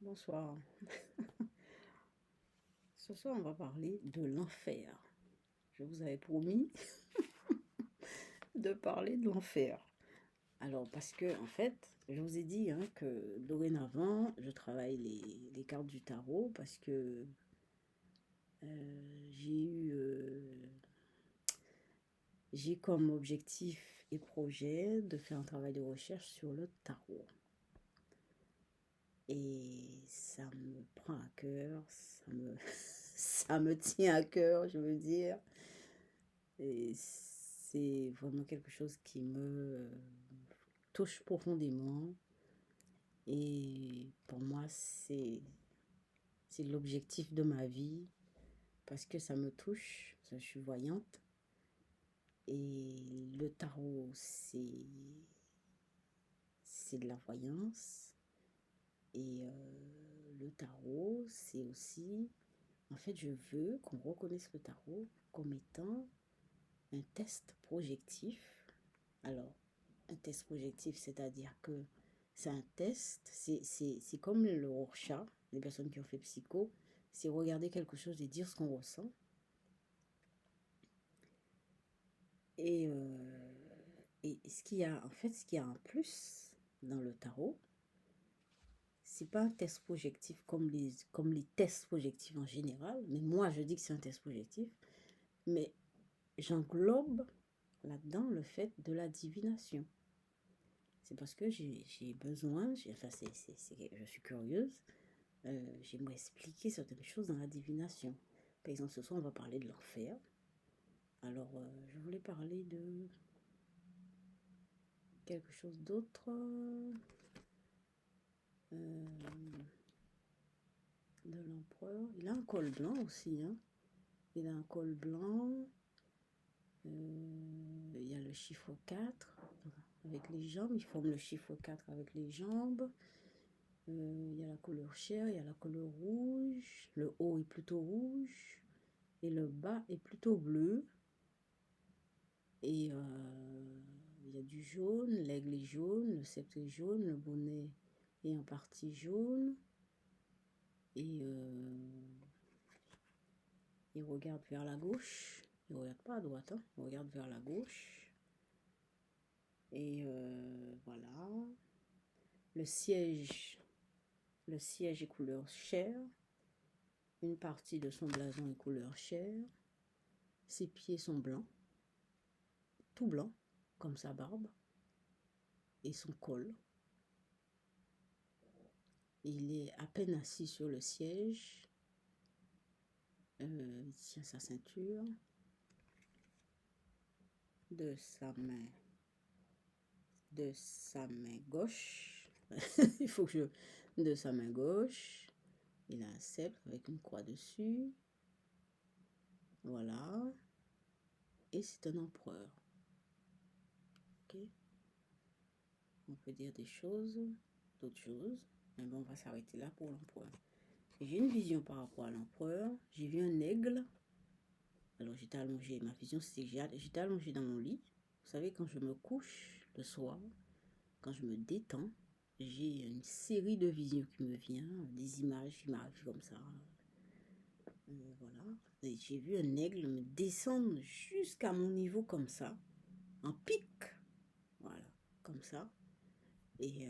Bonsoir. Ce soir, on va parler de l'enfer. Je vous avais promis de parler de l'enfer. Alors, parce que, en fait, je vous ai dit que dorénavant, je travaille les cartes du tarot parce que j'ai comme objectif et projet de faire un travail de recherche sur le tarot. Et ça me prend à cœur, ça me tient à cœur, je veux dire. Et c'est vraiment quelque chose qui me touche profondément. Et pour moi, c'est l'objectif de ma vie parce que ça me touche. Je suis voyante. Et le tarot, c'est de la voyance. Et le tarot, c'est aussi... En fait, je veux qu'on reconnaisse le tarot comme étant un test projectif. Alors, un test projectif, c'est-à-dire que c'est un test, c'est comme le Rorschach, les personnes qui ont fait psycho, c'est regarder quelque chose et dire ce qu'on ressent. Et ce qu'il y a, en fait, ce qu'il y a en plus dans le tarot, c'est pas un test projectif comme les tests projectifs en général, mais moi je dis que c'est un test projectif, mais j'englobe là-dedans le fait de la divination. C'est parce que j'ai besoin, enfin je suis curieuse, j'aimerais expliquer certaines choses dans la divination. Par exemple, ce soir, on va parler de l'enfer. Alors, je voulais parler de quelque chose d'autre. De l'empereur. Il a un col blanc aussi. Hein. Il a un col blanc. Il y a le chiffre 4 avec les jambes. Il forme le chiffre 4 avec les jambes. Il y a la couleur chair, il y a la couleur rouge. Le haut est plutôt rouge. Et le bas est plutôt bleu. Et il y a du jaune, l'aigle est jaune, le sceptre est jaune, le bonnet est en partie jaune. Et il regarde vers la gauche. Il ne regarde pas à droite, hein. Il regarde vers la gauche. Et voilà. Le siège est couleur chair. Une partie de son blason est couleur chair. Ses pieds sont blancs. Tout blanc, comme sa barbe. Et son col. Il est à peine assis sur le siège. Il tient sa ceinture. De sa main gauche. Il faut que je... De sa main gauche. Il a un sceptre avec une croix dessus. Voilà. Et c'est un empereur. Ok. On peut dire des choses, d'autres choses. Mais bon, on va s'arrêter là pour l'empereur. J'ai une vision par rapport à l'empereur. J'ai vu un aigle. Alors j'étais allongée. Ma vision, c'est que j'étais allongée dans mon lit. Vous savez, quand je me couche le soir, quand je me détends, j'ai une série de visions qui me viennent, des images qui m'arrivent comme ça. Voilà. Et j'ai vu un aigle me descendre jusqu'à mon niveau comme ça, en pic. Voilà, comme ça. Et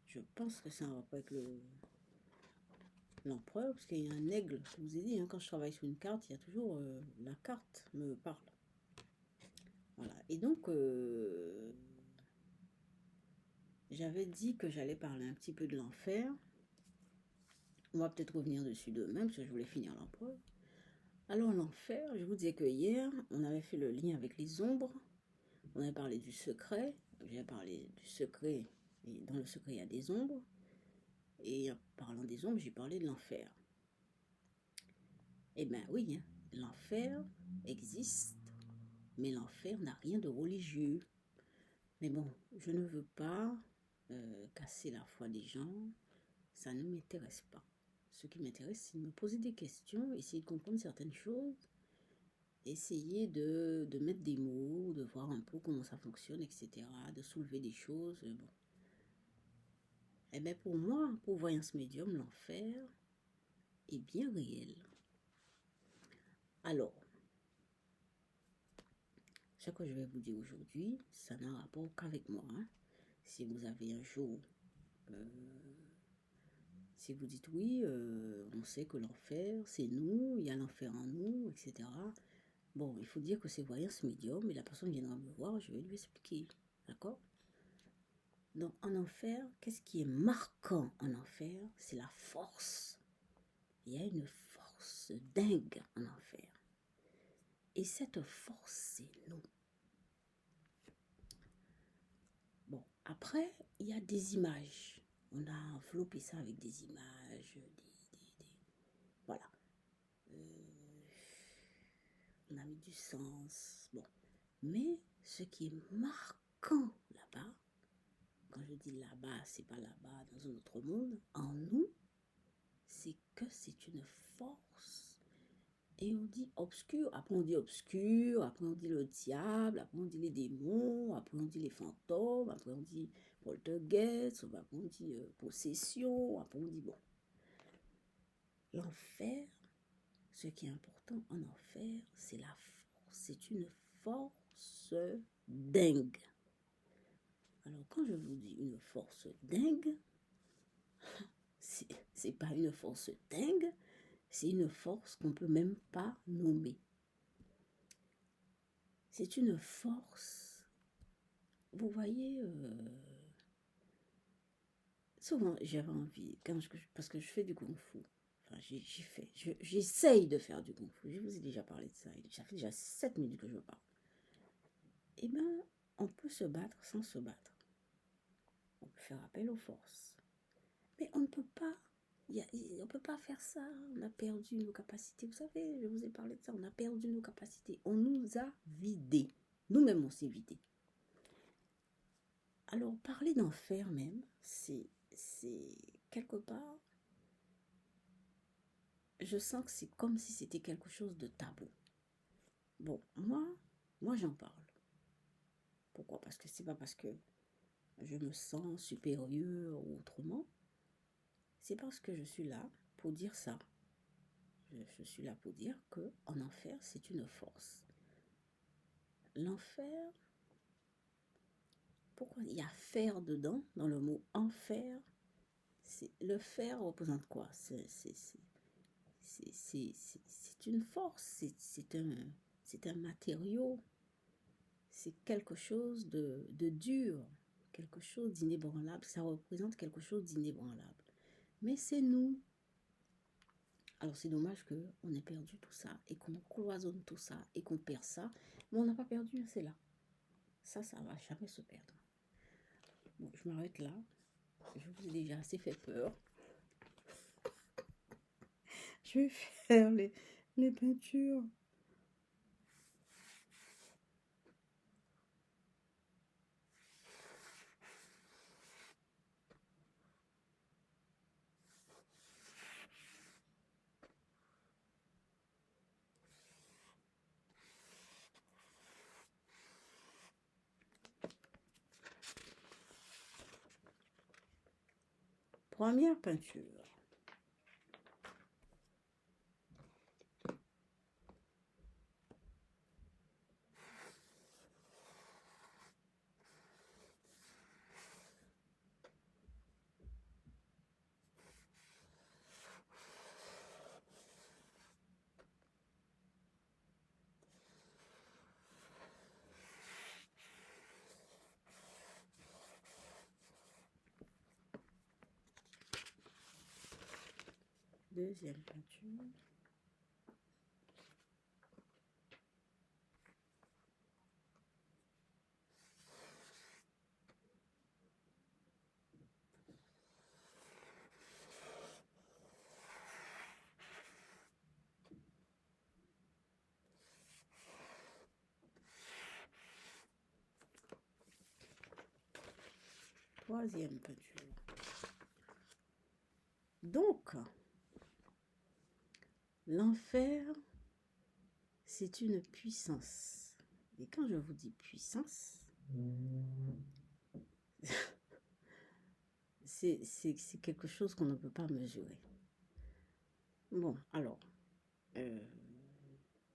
je pense que c'est un rapport avec l'empereur, parce qu'il y a un aigle. Je vous ai dit, hein, quand je travaille sur une carte, il y a toujours la carte me parle. Voilà. Et donc, j'avais dit que j'allais parler un petit peu de l'enfer. On va peut-être revenir dessus demain, parce que je voulais finir l'empereur. Alors, l'enfer, je vous disais que hier, on avait fait le lien avec les ombres. On avait parlé du secret. J'ai parlé du secret. Et dans le secret, il y a des ombres. Et en parlant des ombres, j'ai parlé de l'enfer. Eh bien oui, hein, l'enfer existe, mais l'enfer n'a rien de religieux. Mais bon, je ne veux pas casser la foi des gens, ça ne m'intéresse pas. Ce qui m'intéresse, c'est de me poser des questions, essayer de comprendre certaines choses, essayer de mettre des mots, de voir un peu comment ça fonctionne, etc., de soulever des choses. Bon. Eh bien, pour moi, pour Voyance Médium, l'enfer est bien réel. Alors, ce que je vais vous dire aujourd'hui, ça n'a rapport qu'avec moi. Hein. Si vous avez un jour, si vous dites oui, on sait que l'enfer, c'est nous, il y a l'enfer en nous, etc. Bon, il faut dire que c'est Voyance Médium, et la personne viendra me voir, je vais lui expliquer. D'accord? Donc, en enfer, qu'est-ce qui est marquant en enfer? C'est la force. Il y a une force dingue en enfer. Et cette force, c'est nous. Bon, après, il y a des images. On a enveloppé ça avec des images, voilà. On a mis du sens. Bon. Mais ce qui est marquant là-bas, quand je dis là-bas, c'est pas là-bas dans un autre monde, en nous, c'est que c'est une force. Et on dit obscur, après on dit obscur, après on dit le diable, après on dit les démons, après on dit les fantômes, après on dit poltergeist, après on dit possession, après on dit bon. L'enfer, ce qui est important en enfer, c'est la force. C'est une force dingue. Alors quand je vous dis une force dingue, c'est pas une force dingue, c'est une force qu'on peut même pas nommer. C'est une force. Vous voyez, souvent j'avais envie, parce que je fais du kung-fu, enfin j'essaye de faire du kung-fu, je vous ai déjà parlé de ça, ça fait déjà 7 minutes que je parle. Eh bien, on peut se battre sans se battre. On peut faire appel aux forces. Mais on ne peut pas, on ne peut pas faire ça, on a perdu nos capacités. Vous savez, je vous ai parlé de ça, on a perdu nos capacités. On nous a vidés. Nous-mêmes, on s'est vidés. Alors, parler d'enfer même, c'est quelque part, je sens que c'est comme si c'était quelque chose de tabou. Bon, moi j'en parle. Pourquoi? Parce que c'est pas parce que je me sens supérieure ou autrement. C'est parce que je suis là pour dire ça. Je suis là pour dire que en enfer, c'est une force. L'enfer, pourquoi il y a fer dedans, dans le mot enfer? Le fer représente quoi? C'est une force, c'est un matériau, c'est quelque chose de dur, quelque chose d'inébranlable, ça représente quelque chose d'inébranlable. Mais c'est nous. Alors c'est dommage qu'on ait perdu tout ça et qu'on cloisonne tout ça et qu'on perd ça, mais on n'a pas perdu, c'est là. Ça va jamais se perdre. Bon, je m'arrête là. Je vous ai déjà assez fait peur. Je vais faire les peintures. Première peinture. Deuxième peinture. Troisième peinture. Donc, l'enfer, c'est une puissance. Et quand je vous dis puissance, c'est quelque chose qu'on ne peut pas mesurer. Bon, alors, je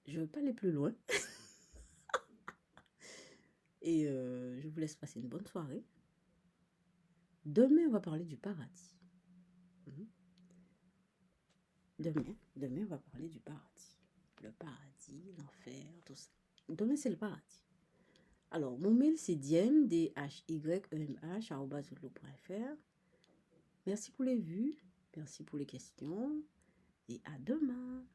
ne veux pas aller plus loin. Et je vous laisse passer une bonne soirée. Demain, on va parler du paradis. Demain, on va parler du paradis. Le paradis, l'enfer, tout ça. Demain, c'est le paradis. Alors, mon mail, c'est dhyemh@outlook.fr. Merci pour les vues, merci pour les questions et à demain.